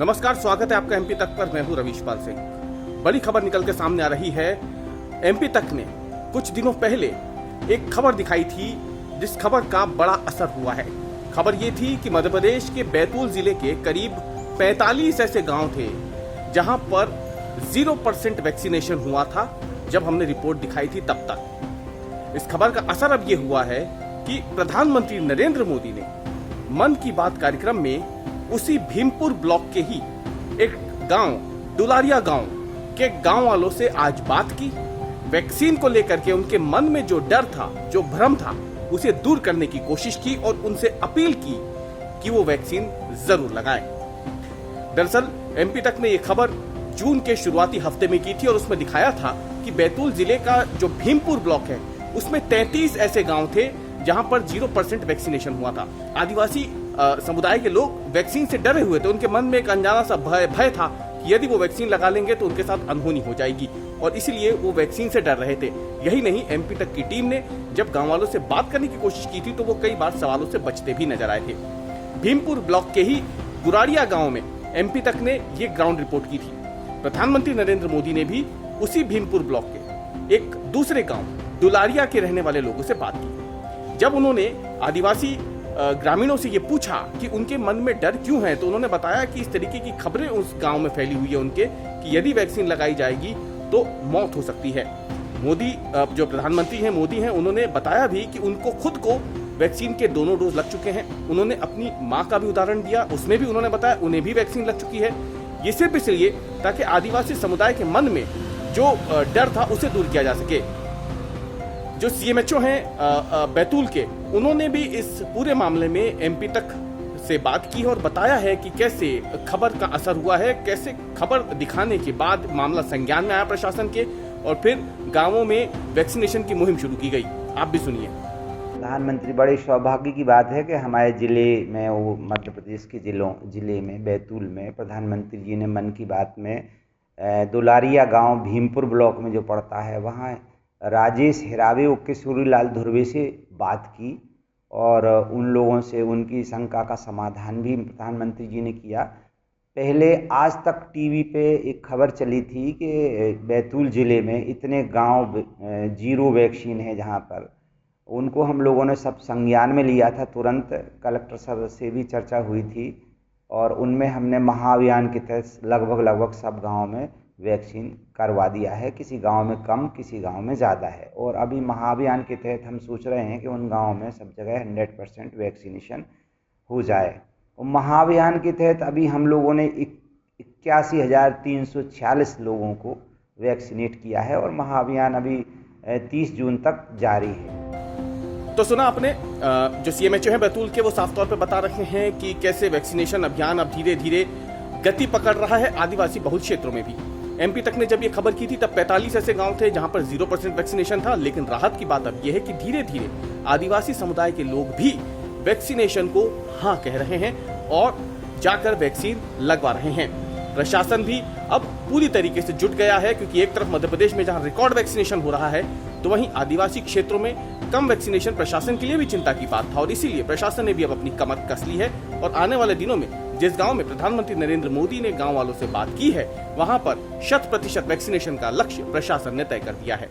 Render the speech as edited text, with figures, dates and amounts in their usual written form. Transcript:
नमस्कार, स्वागत है आपका एमपी तक पर। मैं हूं रवीशपाल सिंह। बड़ी खबर निकल के सामने आ रही है। एमपी तक ने कुछ दिनों पहले एक खबर दिखाई थी जिस खबर का बड़ा असर हुआ है। खबर ये थी कि मध्य प्रदेश के बैतूल जिले के करीब 45 ऐसे गांव थे जहां पर 0% वैक्सीनेशन हुआ था। जब हमने रिपोर्ट दिखाई थी तब तक इस खबर का असर अब ये हुआ है कि प्रधानमंत्री नरेंद्र मोदी ने मन की बात कार्यक्रम में उसी भीमपुर ब्लॉक के ही एक गांव दुलारिया गांव के गांव वालों से आज बात की। वैक्सीन को लेकर के उनके मन में जो डर था, जो भ्रम था, उसे दूर करने की कोशिश की और उनसे अपील की कि वो वैक्सीन जरूर लगाएं। दरअसल एमपी तक ने ये खबर जून के शुरुआती हफ्ते में की थी और उसमें दिखाया था कि बैतूल जिले का जो भीमपुर ब्लॉक है उसमें 33 ऐसे गांव थे जहां पर 0% वैक्सीनेशन हुआ था। आदिवासी समुदाय के लोग वैक्सीन से डरे हुए थे। उनके मन में एक अनजाना सा भय था कि यदि वो वैक्सीन लगा लेंगे तो उनके साथ अनहोनी हो जाएगी और इसीलिए वो वैक्सीन से डर रहे थे। यही नहीं, एमपी तक की टीम ने जब गांव वालों से बात करने की कोशिश की थी तो वो कई बार सवालों से बचते भी नजर आए थे। भीमपुर ब्लॉक के ही गुराड़िया गांव में एमपी तक ने ये ग्राउंड रिपोर्ट की थी। प्रधानमंत्री नरेंद्र मोदी ने भी उसी भीमपुर ब्लॉक के एक दूसरे गांव दुलारिया के रहने वाले लोगों से बात की। जब उन्होंने आदिवासी ग्रामीणों से ये पूछा कि उनके मन में डर क्यों है, तो उन्होंने बताया कि इस तरीके की खबरें उस गांव में फैली हुई है उनके कि यदि वैक्सीन लगाई जाएगी तो मौत हो सकती है। मोदी जो प्रधानमंत्री हैं मोदी हैं, उन्होंने बताया भी कि उनको खुद को वैक्सीन के दोनों डोज लग चुके हैं। उन्होंने अपनी माँ का भी उदाहरण दिया, उसमें भी उन्होंने बताया उन्हें भी वैक्सीन लग चुकी है। ये सिर्फ इसलिए ताकि आदिवासी समुदाय के मन में जो डर था उसे दूर किया जा सके। जो सीएमएचओ हैं बैतूल के, उन्होंने भी इस पूरे मामले में एमपी तक से बात की और बताया है कि कैसे खबर का असर हुआ है, कैसे खबर दिखाने के बाद मामला संज्ञान में आया प्रशासन के और फिर गांवों में वैक्सीनेशन की मुहिम शुरू की गई। आप भी सुनिए। प्रधानमंत्री, बड़े सौभाग्य की बात है कि हमारे जिले में, वो मध्य प्रदेश के जिले में बैतूल में प्रधानमंत्री जी ने मन की बात में दुलारिया गांव भीमपुर ब्लॉक में जो पड़ता है वहाँ राजेश हिरावे और किशोरीलाल धुर्वे से बात की और उन लोगों से उनकी शंका का समाधान भी प्रधानमंत्री जी ने किया। पहले आज तक टीवी पे एक खबर चली थी कि बैतूल ज़िले में इतने गांव 0 वैक्सीन है, जहां पर उनको हम लोगों ने सब संज्ञान में लिया था। तुरंत कलेक्टर सर से भी चर्चा हुई थी और उनमें हमने महाअभियान के तहत लगभग सब गाँव में वैक्सीन करवा दिया है। किसी गांव में कम, किसी गांव में ज़्यादा है और अभी महाअभियान के तहत हम सोच रहे हैं कि उन गांवों में सब जगह 100% वैक्सीनेशन हो जाए। और महाअभियान के तहत अभी हम लोगों ने 81,346 लोगों को वैक्सीनेट किया है और महाअभियान अभी 30 जून तक जारी है। तो सुना आपने, जो सीएमएचओ हैं बैतूल के, वो साफ तौर पे बता रहे हैं कि कैसे वैक्सीनेशन अभियान अब धीरे धीरे गति पकड़ रहा है आदिवासी बहुल क्षेत्रों में भी। एमपी तक ने जब ये खबर की थी तब 45 ऐसे गांव थे जहां पर 0% वैक्सीनेशन था, लेकिन राहत की बात अब यह है कि धीरे धीरे आदिवासी समुदाय के लोग भी वैक्सीनेशन को हाँ कह रहे हैं और जाकर वैक्सीन लगवा रहे हैं। प्रशासन भी अब पूरी तरीके से जुट गया है, क्योंकि एक तरफ मध्य प्रदेश में जहां रिकॉर्ड वैक्सीनेशन हो रहा है तो वहीं आदिवासी क्षेत्रों में कम वैक्सीनेशन प्रशासन के लिए भी चिंता की बात था और इसीलिए प्रशासन ने भी अब अपनी कमर कस ली है और आने वाले दिनों में जिस गांव में प्रधानमंत्री नरेंद्र मोदी ने गांव वालों से बात की है वहां पर 100% वैक्सीनेशन का लक्ष्य प्रशासन ने तय कर दिया है।